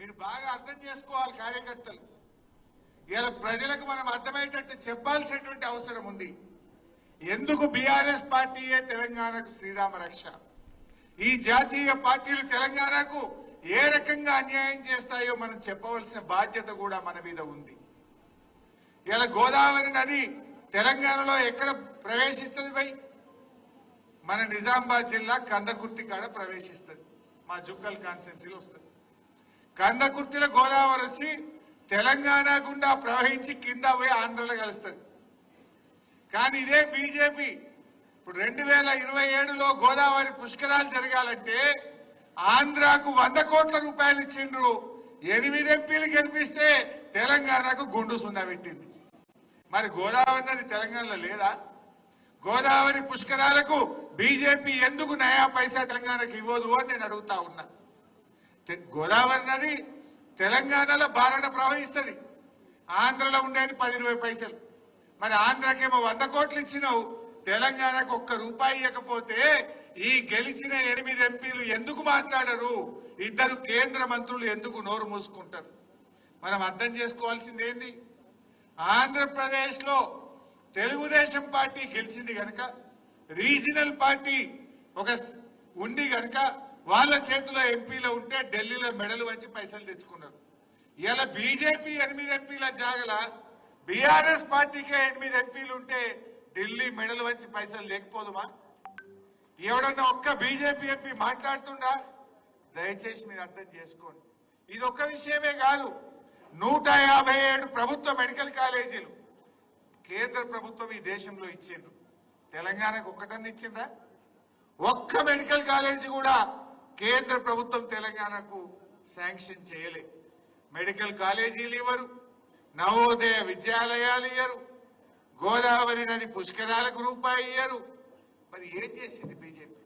ఇది బాగా అర్థం చేసుకోవాలి కార్యకర్తలు. ఇలా ప్రజలకు మనం అర్థమయ్యేటట్టు చెప్పాల్సినటువంటి అవసరం ఉంది. ఎందుకు బీఆర్ఎస్ పార్టీయే తెలంగాణకు శ్రీరామ రక్ష? ఈ జాతీయ పార్టీలు తెలంగాణకు ఏ రకంగా అన్యాయం చేస్తాయో మనం చెప్పవలసిన బాధ్యత కూడా మన మీద ఉంది. ఇలా గోదావరి నది తెలంగాణలో ఎక్కడ ప్రవేశిస్తుంది భయ్? మన నిజామాబాద్ జిల్లా కందకుర్తి కాడ ప్రవేశిస్తుంది. మా జుక్కల్ కాన్స్టిట్యున్సీలో వస్తుంది. కందకుర్తిలో గోదావరి వచ్చి తెలంగాణ గుండా ప్రవహించి కింద పోయి ఆంధ్రలో కలుస్తుంది. కానీ ఇదే బీజేపీ ఇప్పుడు 2027లో గోదావరి పుష్కరాలు జరగాలంటే ఆంధ్రాకు 100 కోట్ల రూపాయలు ఇచ్చిండ్రు. 8 ఎంపీలు గెలిపిస్తే తెలంగాణకు గుండు సున్నా పెట్టింది. మరి గోదావరి నది తెలంగాణలో లేదా? గోదావరి పుష్కరాలకు బీజేపీ ఎందుకు నయా పైసా తెలంగాణకు ఇవ్వదు అని నేను అడుగుతా ఉన్నా. గోదావరి నది తెలంగాణలో బారణ ప్రవహిస్తుంది. ఆంధ్రలో ఉండేది 10-20 పైసలు. మరి ఆంధ్రాకేమో 100 కోట్లు ఇచ్చినావు, తెలంగాణకు 1 రూపాయి ఇవ్వకపోతే ఈ గెలిచిన 8 ఎంపీలు ఎందుకు మాట్లాడరు? 2 కేంద్ర మంత్రులు ఎందుకు నోరు మూసుకుంటారు? మనం అర్థం చేసుకోవాల్సింది ఏంది? ఆంధ్రప్రదేశ్ లో తెలుగుదేశం పార్టీ గెలిచింది కనుక, రీజనల్ పార్టీ ఒక ఉండి కనుక వాళ్ళ చేతిలో ఎంపీలు ఉంటే ఢిల్లీలో మెడలు వచ్చి పైసలు తెచ్చుకున్నారు. ఇలా బీజేపీ 8 ఎంపీల జాగల బీఆర్ఎస్ పార్టీకే 8 ఎంపీలు ఉంటే ఢిల్లీ మెడలు వచ్చి పైసలు లేకపోదుమా? ఎవడన్నా ఒక్క బీజేపీ ఎంపీ మాట్లాడుతుండా? దయచేసి మీరు అర్థం చేసుకోండి. ఇది ఒక్క విషయమే కాదు. 157 ప్రభుత్వ మెడికల్ కాలేజీలు కేంద్ర ప్రభుత్వం ఈ దేశంలో ఇచ్చిండ్రు. తెలంగాణకు ఒక్కటన్నా ఇచ్చిండ్రా? ఒక్క మెడికల్ కాలేజీ కూడా కేంద్ర ప్రభుత్వం తెలంగాణకు శాంక్షన్ చేయలే. మెడికల్ కాలేజీలు ఇవ్వరు, నవోదయ విద్యాలయాలు ఇయ్యరు, గోదావరి నది పుష్కరాలకు రూపాయి ఇయ్యరు. మరి ఏం చేసింది బీజేపీ?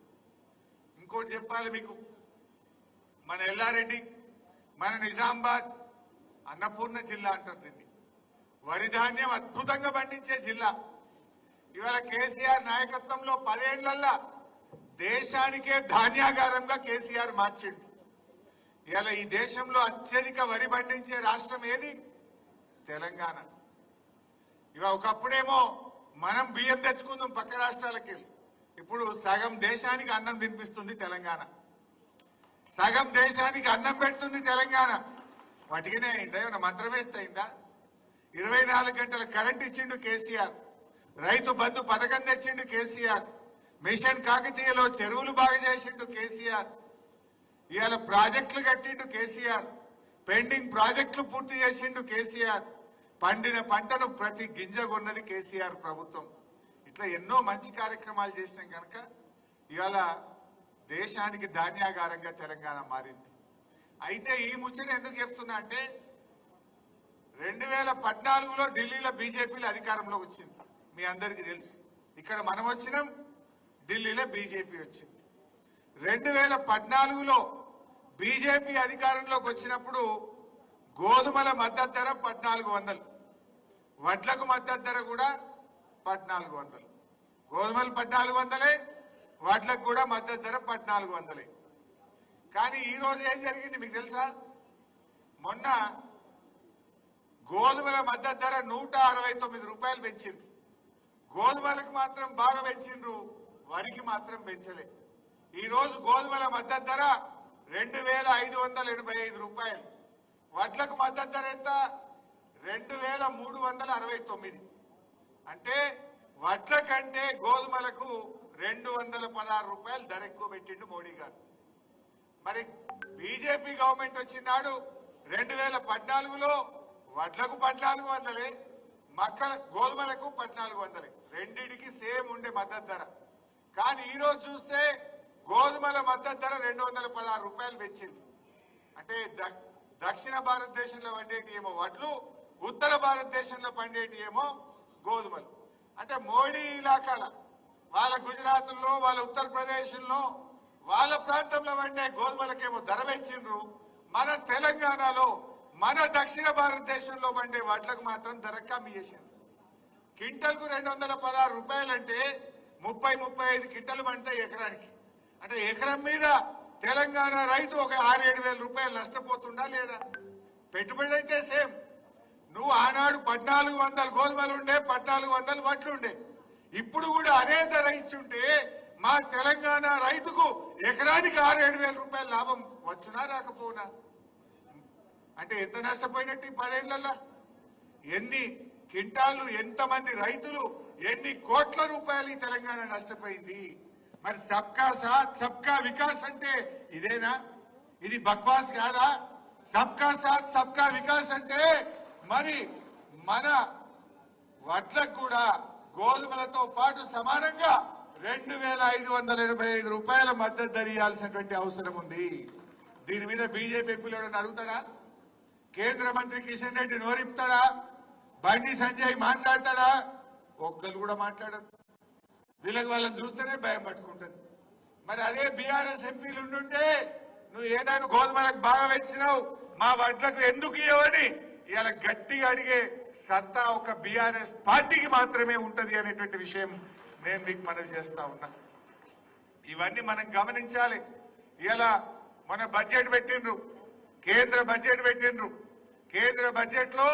ఇంకోటి చెప్పాలి మీకు. మన ఎల్లారెడ్డి, మన నిజామాబాద్ అన్నపూర్ణ జిల్లా అంటారు దీన్ని. వరి ధాన్యం అద్భుతంగా పండించే జిల్లా. ఇవాళ కేసీఆర్ నాయకత్వంలో 10 ఏళ్లల్లా దేశానికే ధాన్యాగారంగా కేసీఆర్ మార్చిండు. ఇవాళ ఈ దేశంలో అత్యధిక వరి పండించే రాష్ట్రం ఏది? తెలంగాణ. ఇవాళ ఒకప్పుడేమో మనం బియ్యం తెచ్చుకుందాం పక్క రాష్ట్రాలకి. ఇప్పుడు సగం దేశానికి అన్నం తినిపిస్తుంది తెలంగాణ. సగం దేశానికి అన్నం పెడుతుంది తెలంగాణ. వాటికినే అయిందా? ఏమన్నా మంత్రం వేస్తే అయిందా? 24 గంటల కరెంట్ ఇచ్చిండు కేసీఆర్. రైతు బంధు పథకం తెచ్చిండు కేసీఆర్. మిషన్ కాకతీయలో చెరువులు బాగా చేసిండు కేసీఆర్. ఇవాళ ప్రాజెక్టులు కట్టిండు కేసీఆర్. పెండింగ్ ప్రాజెక్టులు పూర్తి చేసిండు కేసీఆర్. పండిన పంటను ప్రతి గింజ కొన్నది కేసీఆర్ ప్రభుత్వం. ఇట్లా ఎన్నో మంచి కార్యక్రమాలు చేసినాం కనుక ఇవాళ దేశానికి ధాన్యాగారంగా తెలంగాణ మారింది. అయితే ఈ ముచ్చట ఎందుకు చెప్తున్నా అంటే 2014లో ఢిల్లీలో బీజేపీలో అధికారంలోకి వచ్చింది. మీ అందరికీ తెలుసు. ఇక్కడ మనం వచ్చినాం, ఢిల్లీలో బీజేపీ వచ్చింది. 2014లో బీజేపీ అధికారంలోకి వచ్చినప్పుడు గోధుమల మద్దతు ధర 1400, వడ్లకు మద్దతు ధర కూడా 1400. గోధుమలు 1400, వడ్లకు కూడా మద్దతు ధర 1400. కానీ ఈ రోజు ఏం జరిగింది మీకు తెలుసా? మొన్న గోధుమల మద్దతు ధర 169 రూపాయలు పెంచిండ్రు. గోధుమలకు మాత్రం బాగా పెంచిండ్రు, వరికి మాత్రం పెంచలే. ఈ రోజు గోధుమల మద్దతు ధర 2585 రూపాయలు. వడ్లకు మద్దతు ధర ఎంత? 2369. అంటే వడ్ల కంటే గోధుమలకు 216 రూపాయలు ధర ఎక్కువ పెట్టిండు మోడీ గారు. మరి బీజేపీ గవర్నమెంట్ వచ్చినాడు 2014లో వడ్లకు 1400, గోధుమలకు 1400, రెండిటికి సేమ్ ఉండే మద్దతు ధర. కానీ ఈ రోజు చూస్తే గోధుమల మద్దతు ధర 216 రూపాయలు పెంచింది. అంటే దక్షిణ భారతదేశంలో పండేటి ఏమో వడ్లు, ఉత్తర భారతదేశంలో పండేటి ఏమో గోధుమలు. అంటే మోడీ ఇలాకాల వాళ్ళ గుజరాత్లో, వాళ్ళ ఉత్తరప్రదేశ్లో, వాళ్ళ ప్రాంతంలో పండే గోధుమలకేమో ధర పెంచిండ్రు. మన తెలంగాణలో, మన దక్షిణ భారతదేశంలో పండే వడ్లకు మాత్రం ధర కమ్మి చేసిండ్రు. క్వింటల్కు 216 రూపాయలు అంటే 30-35 క్వింటలు పండుతాయి ఎకరానికి. అంటే ఎకరం మీద తెలంగాణ రైతు ఒక 6-7 వేల రూపాయలు నష్టపోతుండా లేదా? పెట్టుబడి అయితే సేమ్. నువ్వు ఆనాడు 1400 గోధుమలు ఉండే, 1400 వడ్లు ఉండే. ఇప్పుడు కూడా అదే ధర ఇచ్చుంటే మా తెలంగాణ రైతుకు ఎకరానికి 6-7 వేల రూపాయల లాభం వచ్చునా రాకపోనా? అంటే ఎంత నష్టపోయినట్టు ఈ 10 ఏళ్లలో? ఎన్ని క్వింటాలు, ఎంతమంది రైతులు, ఎన్ని కోట్ల రూపాయలు ఈ తెలంగాణ నష్టపోయింది? మరి సబ్కా సాత్ సబ్కా వికాస్ అంటే ఇదేనా? ఇది బక్వాస్ కాదా? సబ్కా సాత్ సబ్కా వికాస్ అంటే మరి మన వడ్లకు కూడా గోధుమలతో పాటు సమానంగా 2585 రూపాయల మద్దతు ధర ఇవ్వాల్సినటువంటి అవసరం ఉంది. దీని మీద బీజేపీ ఎంపీలు ఎవరైనా అడుగుతాడా? కేంద్ర మంత్రి కిషన్ రెడ్డి నోరిపుతాడా? బండి సంజయ్ మాట్లాడతాడా? ఒక్కరు కూడా మాట్లాడరు. వీళ్ళకి వాళ్ళని చూస్తేనే భయం పట్టుకుంటుంది. మరి అదే బీఆర్ఎస్ ఎంపీలు ఉండుంటే నువ్వు ఏదైనా గోధుమలకు బాగా వచ్చినావు, మా వడ్లకు ఎందుకు ఇవ్వని ఇలా గట్టిగా అడిగే సత్తా ఒక బీఆర్ఎస్ పార్టీకి మాత్రమే ఉంటది అనేటువంటి విషయం నేను మీకు మనవి చేస్తా ఉన్నా. ఇవన్నీ మనం గమనించాలి. ఇలా మన బడ్జెట్ పెట్టిండ్రు, కేంద్ర బడ్జెట్ పెట్టిండ్రు. కేంద్ర బడ్జెట్ లో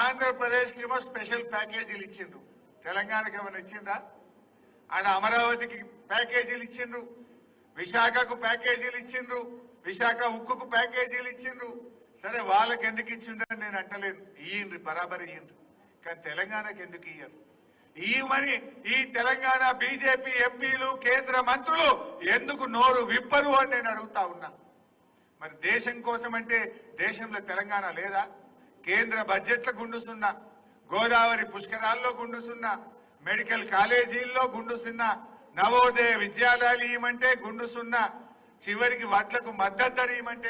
ఆంధ్రప్రదేశ్ కి ఏమో స్పెషల్ ప్యాకేజీలు ఇచ్చిండ్రు. తెలంగాణకి ఏమైనా ఇచ్చిండ్రా? ఆడ అమరావతికి ప్యాకేజీలు ఇచ్చిండ్రు, విశాఖకు ప్యాకేజీలు ఇచ్చిండ్రు, విశాఖ ఉక్కుకు ప్యాకేజీలు ఇచ్చిండ్రు. సరే వాళ్ళకి ఎందుకు ఇచ్చిండ్రని నేను అంటలేను, ఇయ్యండ్రి, బరాబర్ ఇయ్యండ్రి. కానీ తెలంగాణకి ఎందుకు ఇయ్యరు? ఇవ్వమని ఈ తెలంగాణ బీజేపీ ఎంపీలు, కేంద్ర మంత్రులు ఎందుకు నోరు విప్పరు అని నేను అడుగుతా ఉన్నా. మరి దేశం కోసం అంటే దేశంలో తెలంగాణ లేదా? కేంద్ర బడ్జెట్లో గుండుసున్నా, గోదావరి పుష్కరాల్లో గుండుసున్నా, మెడికల్ కాలేజీల్లో గుండుసున్నా, నవోదయ విద్యాలయాలు ఇవ్వమంటే గుండుసున్నా, చివరికి వడ్లకు మద్దతు ధర ఇవ్వమంటే